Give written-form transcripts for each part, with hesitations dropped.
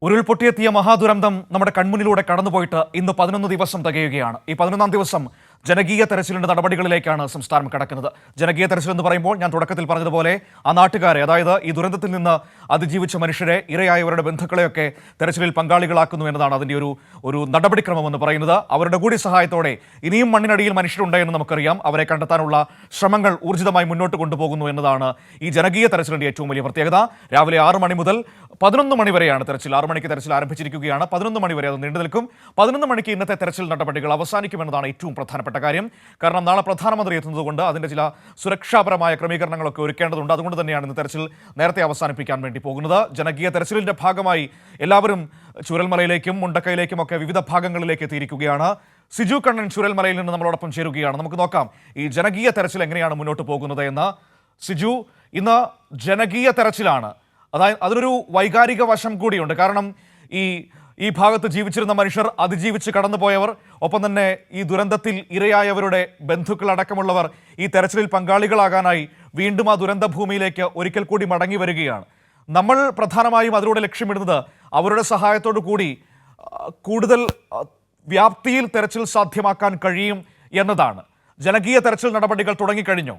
ഉരുൾപൊട്ടിയെത്തിയ മഹാദുരന്തം നമ്മുടെ കൺമുന്നിലൂടെ കടന്നുപോയിട്ട് ഇന്ന് 11 ദിവസം തികയുകയാണ്. ഈ 11ാം ദിവസം ജനകീയ തെരച്ചിലിന്റെ നടപടികളിലേക്കാണ് സംസ്ഥാനം കടക്കുന്നത്. ജനകീയ തെരച്ചിൽ എന്ന് പറയുമ്പോൾ ഞാൻ തുടക്കത്തിൽ പറഞ്ഞതുപോലെ ആ നാട്ടുകാരെ, അതായത് ഈ ദുരന്തത്തിൽ നിന്ന് അതിജീവിച്ച മനുഷ്യരെ, ഇരയായവരുടെ ബന്ധുക്കളെയൊക്കെ തെരച്ചിലിൽ പങ്കാളികളാക്കുന്നു എന്നതാണ് അതിൻ്റെ ഒരു നടപടിക്രമം എന്ന് പറയുന്നത്. അവരുടെ കൂടി സഹായത്തോടെ ഇനിയും മണ്ണിനടിയിൽ മനുഷ്യരുണ്ടെന്ന് നമുക്കറിയാം. അവരെ കണ്ടെത്താനുള്ള ശ്രമങ്ങൾ ഊർജിതമായി മുന്നോട്ട് കൊണ്ടുപോകുന്നു എന്നതാണ് ഈ ജനകീയ തെരച്ചിലിന്റെ ഏറ്റവും വലിയ പ്രത്യേകത. രാവിലെ 6 മണി മുതൽ 11 മണി വരെയാണ് തെരച്ചിൽ. 6 മണിക്ക് തെരച്ചിൽ ആരംഭിച്ചിരിക്കുകയാണ്. 11 മണി വരെ അത് നീണ്ടു നിൽക്കും. 11 മണിക്ക് ഇന്നത്തെ തെരച്ചിൽ നടപടികൾ അവസാനിക്കുമെന്നതാണ് ഏറ്റവും പ്രധാനപ്പെട്ട കാര്യം. കാരണം നാളെ പ്രധാനമന്ത്രി എത്തുന്നതുകൊണ്ട് അതിൻ്റെ ചില സുരക്ഷാപരമായ ക്രമീകരണങ്ങളൊക്കെ ഒരുക്കേണ്ടതുണ്ട്. അതുകൊണ്ട് തന്നെയാണ് ഇന്ന് തെരച്ചിൽ നേരത്തെ അവസാനിപ്പിക്കാൻ വേണ്ടി പോകുന്നത്. ജനകീയ തെരച്ചിലിന്റെ ഭാഗമായി എല്ലാവരും ചൂരൽമലയിലേക്കും മുണ്ടക്കയിലേക്കും ഒക്കെ വിവിധ ഭാഗങ്ങളിലേക്ക് എത്തിയിരിക്കുകയാണ്. സിജു കണ്ണൻ ചൂരൽമലയിൽ നിന്ന് നമ്മളോടൊപ്പം ചേരുകയാണ്. നമുക്ക് നോക്കാം ഈ ജനകീയ തെരച്ചിൽ എങ്ങനെയാണ് മുന്നോട്ട് പോകുന്നത് എന്ന്. സിജു, ഇന്ന് ജനകീയ തെരച്ചിലാണ്. അതായത് അതിനൊരു വൈകാരിക വശം കൂടിയുണ്ട്. കാരണം ഈ ഭാഗത്ത് ജീവിച്ചിരുന്ന മനുഷ്യർ, അതിജീവിച്ച് കടന്നുപോയവർ, ഒപ്പം തന്നെ ഈ ദുരന്തത്തിൽ ഇരയായവരുടെ ബന്ധുക്കളടക്കമുള്ളവർ ഈ തെരച്ചിലിൽ പങ്കാളികളാകാനായി വീണ്ടും ആ ദുരന്ത ഭൂമിയിലേക്ക് ഒരിക്കൽ കൂടി മടങ്ങി വരികയാണ്. നമ്മൾ പ്രധാനമായും അതിലൂടെ ലക്ഷ്യമിടുന്നത് അവരുടെ സഹായത്തോടു കൂടി കൂടുതൽ വ്യാപ്തിയിൽ തെരച്ചിൽ സാധ്യമാക്കാൻ കഴിയും എന്നതാണ്. ജനകീയ തെരച്ചിൽ നടപടികൾ തുടങ്ങിക്കഴിഞ്ഞോ?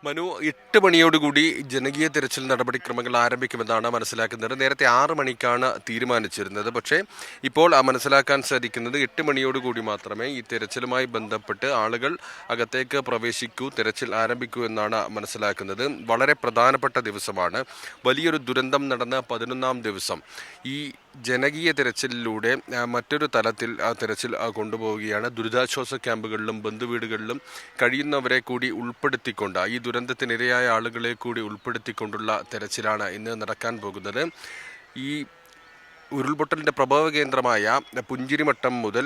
മനു, 8 മണിയോടുകൂടി ജനകീയ തെരച്ചിൽ നടപടിക്രമങ്ങൾ ആരംഭിക്കുമെന്നാണ് മനസ്സിലാക്കുന്നത്. നേരത്തെ 6 മണിക്കാണ് തീരുമാനിച്ചിരുന്നത്. പക്ഷേ ഇപ്പോൾ മനസ്സിലാക്കാൻ സാധിക്കുന്നത് 8 മണിയോടുകൂടി മാത്രമേ ഈ തെരച്ചിലുമായി ബന്ധപ്പെട്ട് ആളുകൾ അകത്തേക്ക് പ്രവേശിക്കൂ, തെരച്ചിൽ ആരംഭിക്കൂ എന്നാണ് മനസ്സിലാക്കുന്നത്. വളരെ പ്രധാനപ്പെട്ട ദിവസമാണ്. വലിയൊരു ദുരന്തം നടന്ന 11ാം ദിവസം ഈ ജനകീയ തെരച്ചിലിലൂടെ മറ്റൊരു തലത്തിൽ ആ തെരച്ചിൽ കൊണ്ടുപോവുകയാണ്. ദുരിതാശ്വാസ ക്യാമ്പുകളിലും ബന്ധുവീടുകളിലും കഴിയുന്നവരെ കൂടി ഉൾപ്പെടുത്തിക്കൊണ്ട്, ഈ ദുരന്തത്തിനിരയായ ആളുകളെ കൂടി ഉൾപ്പെടുത്തിക്കൊണ്ടുള്ള തെരച്ചിലാണ് ഇന്ന് നടക്കാൻ പോകുന്നത്. ഈ ഉരുൾപൊട്ടലിൻ്റെ പ്രഭവ കേന്ദ്രമായ പുഞ്ചിരിമട്ടം മുതൽ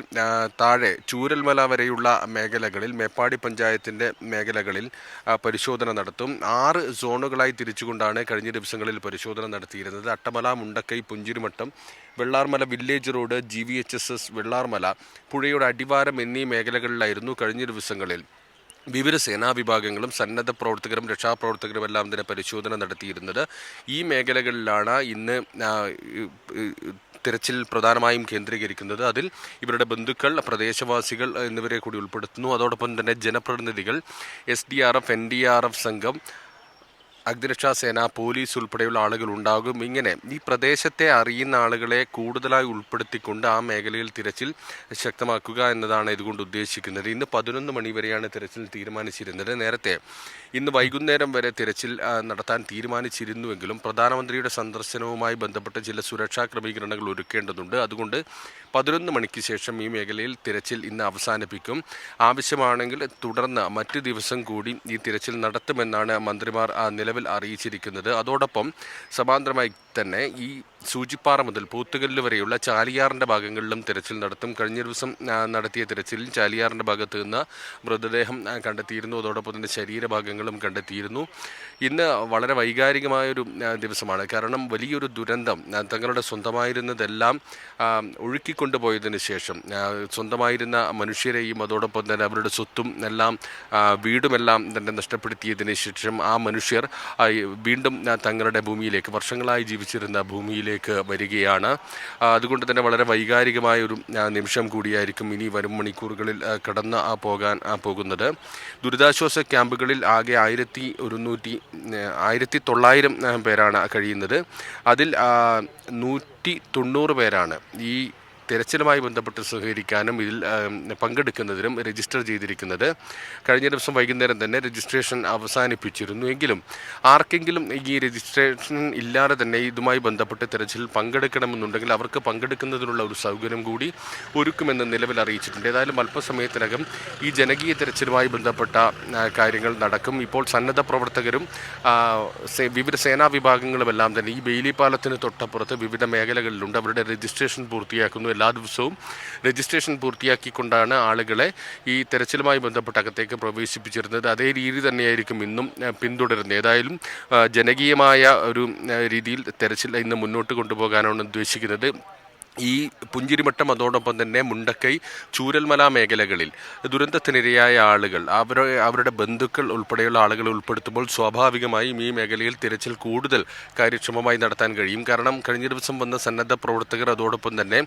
താഴെ ചൂരൽമല വരെയുള്ള മേഖലകളിൽ, മേപ്പാടി പഞ്ചായത്തിൻ്റെ മേഖലകളിൽ പരിശോധന നടത്തും. 6 സോണുകളായി തിരിച്ചുകൊണ്ടാണ് കഴിഞ്ഞ ദിവസങ്ങളിൽ പരിശോധന നടത്തിയിരുന്നത്. Attamala, Mundakkai, Punchirimattom, Vellarmala village road, GVHSS, Vellarmala, പുഴയുടെ അടിവാരം എന്നീ മേഖലകളിലായിരുന്നു കഴിഞ്ഞ ദിവസങ്ങളിൽ വിവിധ സേനാ വിഭാഗങ്ങളും സന്നദ്ധ പ്രവർത്തകരും രക്ഷാപ്രവർത്തകരും എല്ലാം തന്നെ പരിശോധന നടത്തിയിരുന്നത്. ഈ മേഖലകളിലാണ് ഇന്ന് തിരച്ചിൽ പ്രധാനമായും കേന്ദ്രീകരിക്കുന്നത്. അതിൽ ഇവരുടെ ബന്ധുക്കൾ, പ്രദേശവാസികൾ എന്നിവരെ കൂടി ഉൾപ്പെടുത്തുന്നു. അതോടൊപ്പം തന്നെ ജനപ്രതിനിധികൾ, SDRF, NDRF സംഘം, അഗ്നിരക്ഷാസേന, പോലീസ് ഉൾപ്പെടെയുള്ള ആളുകൾ ഉണ്ടാകും. ഇങ്ങനെ ഈ പ്രദേശത്തെ അറിയുന്ന ആളുകളെ കൂടുതലായി ഉൾപ്പെടുത്തിക്കൊണ്ട് ആ മേഖലയിൽ തിരച്ചിൽ ശക്തമാക്കുക എന്നതാണ് ഇതുകൊണ്ട് ഉദ്ദേശിക്കുന്നത്. ഇന്ന് 11 മണി വരെയാണ് തിരച്ചിൽ തീരുമാനിച്ചിരുന്നത്. നേരത്തെ ഇന്ന് വൈകുന്നേരം വരെ തിരച്ചിൽ നടത്താൻ തീരുമാനിച്ചിരുന്നുവെങ്കിലും പ്രധാനമന്ത്രിയുടെ സന്ദർശനവുമായി ബന്ധപ്പെട്ട് ചില സുരക്ഷാ ക്രമീകരണങ്ങൾ ഒരുക്കേണ്ടതുണ്ട്. അതുകൊണ്ട് 11 മണിക്ക് ശേഷം ഈ മേഖലയിൽ തിരച്ചിൽ ഇന്ന് അവസാനിപ്പിക്കും. ആവശ്യമാണെങ്കിൽ തുടർന്ന് മറ്റു ദിവസം കൂടി ഈ തിരച്ചിൽ നടത്തുമെന്നാണ് മന്ത്രിമാർ നിലവിൽ അറിയിച്ചിരിക്കുന്നത്. അതോടൊപ്പം സമാന്തരമായി തന്നെ ഈ സൂചിപ്പാറ മുതൽ പോത്തുകല്ല് വരെയുള്ള ചാലിയാറിൻ്റെ ഭാഗങ്ങളിലും തിരച്ചിൽ നടത്തും. കഴിഞ്ഞ ദിവസം നടത്തിയ തിരച്ചിലിൽ ചാലിയാറിൻ്റെ ഭാഗത്ത് നിന്ന് മൃതദേഹം കണ്ടെത്തിയിരുന്നു. അതോടൊപ്പം തന്നെ ശരീരഭാഗങ്ങളും കണ്ടെത്തിയിരുന്നു. ഇന്ന് വളരെ വൈകാരികമായൊരു ദിവസമാണ്. കാരണം വലിയൊരു ദുരന്തം, തങ്ങളുടെ സ്വന്തമായിരുന്നതെല്ലാം ഒഴുക്കിക്കൊണ്ടുപോയതിന് ശേഷം സ്വന്തമായിരുന്ന മനുഷ്യരെയും അതോടൊപ്പം തന്നെ അവരുടെ സ്വത്തും എല്ലാം വീടുമെല്ലാം തന്നെ നഷ്ടപ്പെടുത്തിയതിന് ശേഷം ആ മനുഷ്യർ വീണ്ടും തങ്ങളുടെ ഭൂമിയിലേക്ക്, വർഷങ്ങളായി ജീവിച്ചിരുന്ന ഭൂമിയിലേക്ക് വരികയാണ്. അതുകൊണ്ട് തന്നെ വളരെ വൈകാരികമായ ഒരു നിമിഷം കൂടിയായിരിക്കും ഇനി വരും മണിക്കൂറുകളിൽ കടന്ന് പോകാൻ പോകുന്നത്. ദുരിതാശ്വാസ ക്യാമ്പുകളിൽ ആകെ 1900 പേരാണ് കഴിയുന്നത്. അതിൽ 190 പേരാണ് ഈ തെരച്ചിലുമായി ബന്ധപ്പെട്ട് സഹകരിക്കാനും ഇതിൽ പങ്കെടുക്കുന്നതിനും രജിസ്റ്റർ ചെയ്തിരിക്കുന്നത്. കഴിഞ്ഞ ദിവസം വൈകുന്നേരം തന്നെ രജിസ്ട്രേഷൻ അവസാനിപ്പിച്ചിരുന്നു. എങ്കിലും ആർക്കെങ്കിലും ഈ രജിസ്ട്രേഷൻ ഇല്ലാതെ തന്നെ ഇതുമായി ബന്ധപ്പെട്ട് തെരച്ചിലിൽ പങ്കെടുക്കണമെന്നുണ്ടെങ്കിൽ അവർക്ക് പങ്കെടുക്കുന്നതിനുള്ള ഒരു സൗകര്യം കൂടി ഒരുക്കുമെന്ന് നിലവിൽ അറിയിച്ചിട്ടുണ്ട്. ഏതായാലും അല്പസമയത്തിനകം ഈ ജനകീയ തെരച്ചിലുമായി ബന്ധപ്പെട്ട കാര്യങ്ങൾ നടക്കും. ഇപ്പോൾ സന്നദ്ധ പ്രവർത്തകരും വിവിധ സേനാ വിഭാഗങ്ങളുമെല്ലാം തന്നെ ഈ ബെയിലി പാലത്തിന് തൊട്ടപ്പുറത്ത് വിവിധ മേഖലകളിലുണ്ട്. അവരുടെ രജിസ്ട്രേഷൻ പൂർത്തിയാക്കുന്നു. എല്ലാ ദിവസവും രജിസ്ട്രേഷൻ പൂർത്തിയാക്കിക്കൊണ്ടാണ് ആളുകളെ ഈ തെരച്ചിലുമായി ബന്ധപ്പെട്ട് അകത്തേക്ക് പ്രവേശിപ്പിച്ചിരുന്നത്. അതേ രീതി തന്നെയായിരിക്കും ഇന്നും പിന്തുടരുന്നത്. ഏതായാലും ജനകീയമായ ഒരു രീതിയിൽ തെരച്ചിൽ ഇന്ന് മുന്നോട്ട് കൊണ്ടുപോകാനാണ് ഉദ്ദേശിക്കുന്നത്. ഈ പുഞ്ചിരിമട്ടം അതോടൊപ്പം തന്നെ മുണ്ടക്കൈ ചൂരൽമല മേഖലകളിൽ ദുരന്തത്തിനിരയായ ആളുകൾ അവരുടെ ബന്ധുക്കൾ ഉൾപ്പെടെയുള്ള ആളുകളെ ഉൾപ്പെടുത്തുമ്പോൾ സ്വാഭാവികമായും ഈ മേഖലയിൽ തിരച്ചിൽ കൂടുതൽ കാര്യക്ഷമമായി നടത്താൻ കഴിയും. കാരണം കഴിഞ്ഞ ദിവസം വന്ന സന്നദ്ധ പ്രവർത്തകർ അതോടൊപ്പം തന്നെ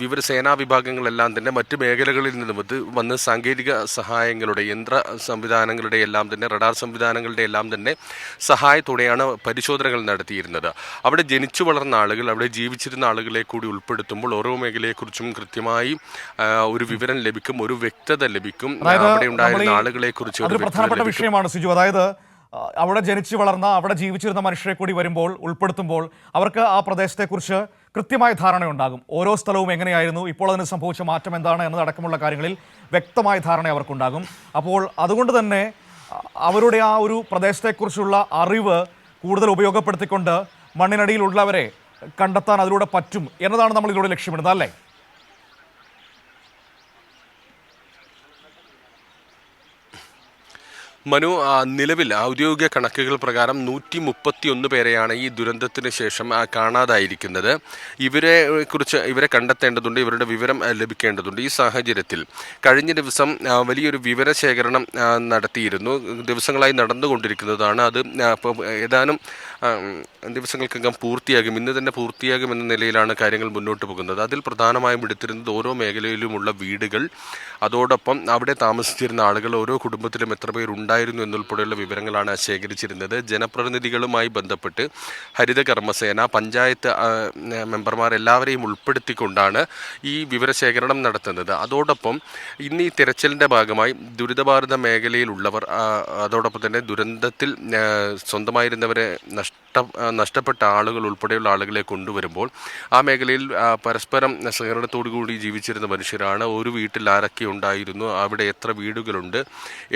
വിവരസേനാ വിഭാഗങ്ങളെല്ലാം തന്നെ മറ്റ് മേഖലകളിൽ നിന്നും വന്ന് സാങ്കേതിക സഹായങ്ങളുടെ യന്ത്ര സംവിധാനങ്ങളുടെ എല്ലാം തന്നെ റഡാർ സംവിധാനങ്ങളുടെ എല്ലാം തന്നെ സഹായത്തോടെയാണ് പരിശോധനകൾ നടത്തിയിരുന്നത്. അവിടെ ജനിച്ചു വളർന്ന ആളുകൾ, അവിടെ ജീവിച്ചിരുന്ന ആളുകളെ കൂടി ഉൾപ്പെടുത്തുമ്പോൾ ഓരോ മേഖലയെക്കുറിച്ചും കൃത്യമായി ഒരു വിവരം ലഭിക്കും, ഒരു വ്യക്തത ലഭിക്കും. അവിടെ ഉണ്ടായിരുന്ന ആളുകളെ കുറിച്ച് ഒരു പ്രധാനപ്പെട്ട വിഷയമാണ് സിജു. അതായത് അവിടെ ജനിച്ചു വളർന്ന, അവിടെ ജീവിച്ചിരുന്ന മനുഷ്യരെ കൂടി വരുമ്പോൾ, ഉൾപ്പെടുത്തുമ്പോൾ അവർക്ക് ആ പ്രദേശത്തെക്കുറിച്ച് കൃത്യമായ ധാരണയുണ്ടാകും. ഓരോ സ്ഥലവും എങ്ങനെയായിരുന്നു, ഇപ്പോൾ അതിന് സംഭവിച്ച മാറ്റം എന്താണ് എന്നതടക്കമുള്ള കാര്യങ്ങളിൽ വ്യക്തമായ ധാരണ അവർക്കുണ്ടാകും. അപ്പോൾ അതുകൊണ്ട് തന്നെ അവരുടെ ആ ഒരു പ്രദേശത്തെക്കുറിച്ചുള്ള അറിവ് കൂടുതൽ ഉപയോഗപ്പെടുത്തിക്കൊണ്ട് മണ്ണിനടിയിലുള്ളവരെ കണ്ടെത്താൻ അതിലൂടെ പറ്റും എന്നതാണ് നമ്മൾ ഇതിലൂടെ ലക്ഷ്യമിടുന്നത്, അല്ലേ? മനു, നിലവിൽ ഔദ്യോഗിക കണക്കുകൾ പ്രകാരം 131 പേരെയാണ് ഈ ദുരന്തത്തിന് ശേഷം കാണാതായിരിക്കുന്നത്. ഇവരെ കണ്ടെത്തേണ്ടതുണ്ട്, ഇവരുടെ വിവരം ലഭിക്കേണ്ടതുണ്ട്. ഈ സാഹചര്യത്തിൽ കഴിഞ്ഞ ദിവസം വലിയൊരു വിവരശേഖരണം നടത്തിയിരുന്നു. ദിവസങ്ങളായി നടന്നുകൊണ്ടിരിക്കുന്നതാണ്. അത് ഏതാനും ദിവസങ്ങൾക്കകം പൂർത്തിയാകും, ഇന്ന് തന്നെ പൂർത്തിയാകുമെന്ന നിലയിലാണ് കാര്യങ്ങൾ മുന്നോട്ട് പോകുന്നത്. അതിൽ പ്രധാനമായും എടുത്തിരുന്നത് ഓരോ മേഖലയിലുമുള്ള വീടുകൾ, അതോടൊപ്പം അവിടെ താമസിച്ചിരുന്ന ആളുകൾ, ഓരോ കുടുംബത്തിലും എത്ര പേരുണ്ടായിരുന്നു എന്നുൾപ്പെടെയുള്ള വിവരങ്ങളാണ് ശേഖരിച്ചിരുന്നത്. ജനപ്രതിനിധികളുമായി ബന്ധപ്പെട്ട് ഹരിത കർമ്മസേന, പഞ്ചായത്ത് മെമ്പർമാർ എല്ലാവരെയും ഉൾപ്പെടുത്തിക്കൊണ്ടാണ് ഈ വിവരശേഖരണം നടത്തുന്നത്. അതോടൊപ്പം ഇന്ന് ഈ തിരച്ചിലിൻ്റെ ഭാഗമായി ദുരിതബാധിത മേഖലയിലുള്ളവർ, അതോടൊപ്പം തന്നെ ദുരന്തത്തിൽ സ്വന്തമായിരുന്നവരെ നഷ്ടപ്പെട്ട ആളുകൾ ഉൾപ്പെടെയുള്ള ആളുകളെ കൊണ്ടുവരുമ്പോൾ ആ മേഖലയിൽ പരസ്പരം സഹകരണത്തോടു കൂടി ജീവിച്ചിരുന്ന മനുഷ്യരാണ്. ഒരു വീട്ടിൽ ആരൊക്കെ ഉണ്ടായിരുന്നു, അവിടെ എത്ര വീടുകളുണ്ട്,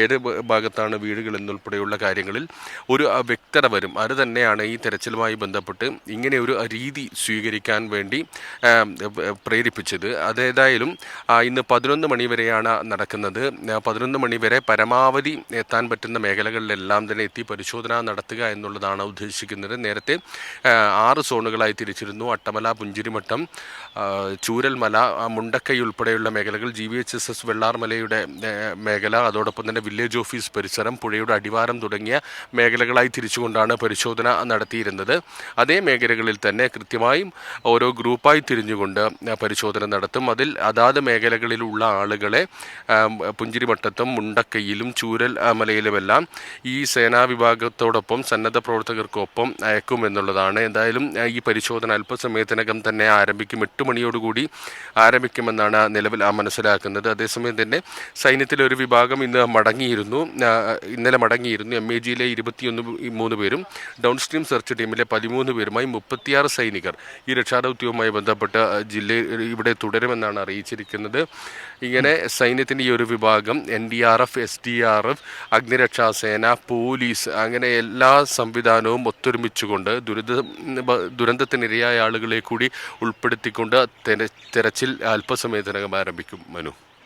ഏത് ഭാഗത്താണ് വീടുകൾ എന്നുൾപ്പെടെയുള്ള കാര്യങ്ങളിൽ ഒരു വ്യക്തത വരും. അത് തന്നെയാണ് ഈ തെരച്ചിലുമായി ബന്ധപ്പെട്ട് ഇങ്ങനെ ഒരു രീതി സ്വീകരിക്കാൻ വേണ്ടി പ്രേരിപ്പിച്ചത്. അതേതായാലും ഇന്ന് 11 മണി വരെയാണ് നടക്കുന്നത്. 11 മണി വരെ പരമാവധി എത്താൻ പറ്റുന്ന മേഖലകളിലെല്ലാം തന്നെ എത്തി പരിശോധന നടത്തുക എന്നുള്ളതാണ് ഉദ്ദേശിക്കുന്നത്. നേരത്തെ 6 സോണുകളായി തിരിച്ചിരുന്നു. അട്ടമല, പുഞ്ചിരിമട്ടം, ചൂരൽമല, മുണ്ടക്കൈ ഉൾപ്പെടെയുള്ള മേഖലകൾ, GVHSS വെള്ളാർമലയുടെ മേഖല, അതോടൊപ്പം തന്നെ വില്ലേജ് ഓഫീസ് പരിസരം, പുഴയുടെ അടിവാരം തുടങ്ങിയ മേഖലകളായി തിരിച്ചുകൊണ്ടാണ് പരിശോധന നടത്തിയിരുന്നത്. അതേ മേഖലകളിൽ തന്നെ കൃത്യമായും ഓരോ ഗ്രൂപ്പായി തിരിഞ്ഞുകൊണ്ട് പരിശോധന നടത്തും. അതിൽ അതാത് മേഖലകളിലുള്ള ആളുകളെ പുഞ്ചിരിമട്ടത്തും മുണ്ടക്കൈയിലും ചൂരൽ മലയിലുമെല്ലാം ഈ സേനാ വിഭാഗത്തോടൊപ്പം സന്നദ്ധ പ്രവർത്തകർക്കൊപ്പം അയക്കുമെന്നുള്ളതാണ്. എന്തായാലും ഈ പരിശോധന അല്പസമയത്തിനകം തന്നെ ആരംഭിക്കും. 8 മണിയോടുകൂടി ആരംഭിക്കുമെന്നാണ് നിലവിൽ മനസ്സിലാക്കുന്നത്. അതേസമയം തന്നെ സൈന്യത്തിലെ ഒരു വിഭാഗം ഇന്നലെ മടങ്ങിയിരുന്നു. MAGയിലെ 23 പേരും ഡൗൺ സ്ട്രീം സെർച്ച് ടീമിലെ 13 പേരുമായി 36 സൈനികർ ഈ രക്ഷാദൗത്യവുമായി ബന്ധപ്പെട്ട് ജില്ലയിൽ ഇവിടെ തുടരുമെന്നാണ് അറിയിച്ചിരിക്കുന്നത്. ഇങ്ങനെ സൈന്യത്തിൻ്റെ ഈ ഒരു വിഭാഗം NDRF, SDRF, അഗ്നിരക്ഷാസേന, പോലീസ്, അങ്ങനെ എല്ലാ സംവിധാനവും ഒത്തൊരുമിച്ചുകൊണ്ട് ദുരന്തത്തിനിരയായ ആളുകളെ കൂടി ഉൾപ്പെടുത്തിക്കൊണ്ട് തെരച്ചിൽ അല്പസമയത്തിനകം ആരംഭിക്കും. മനു.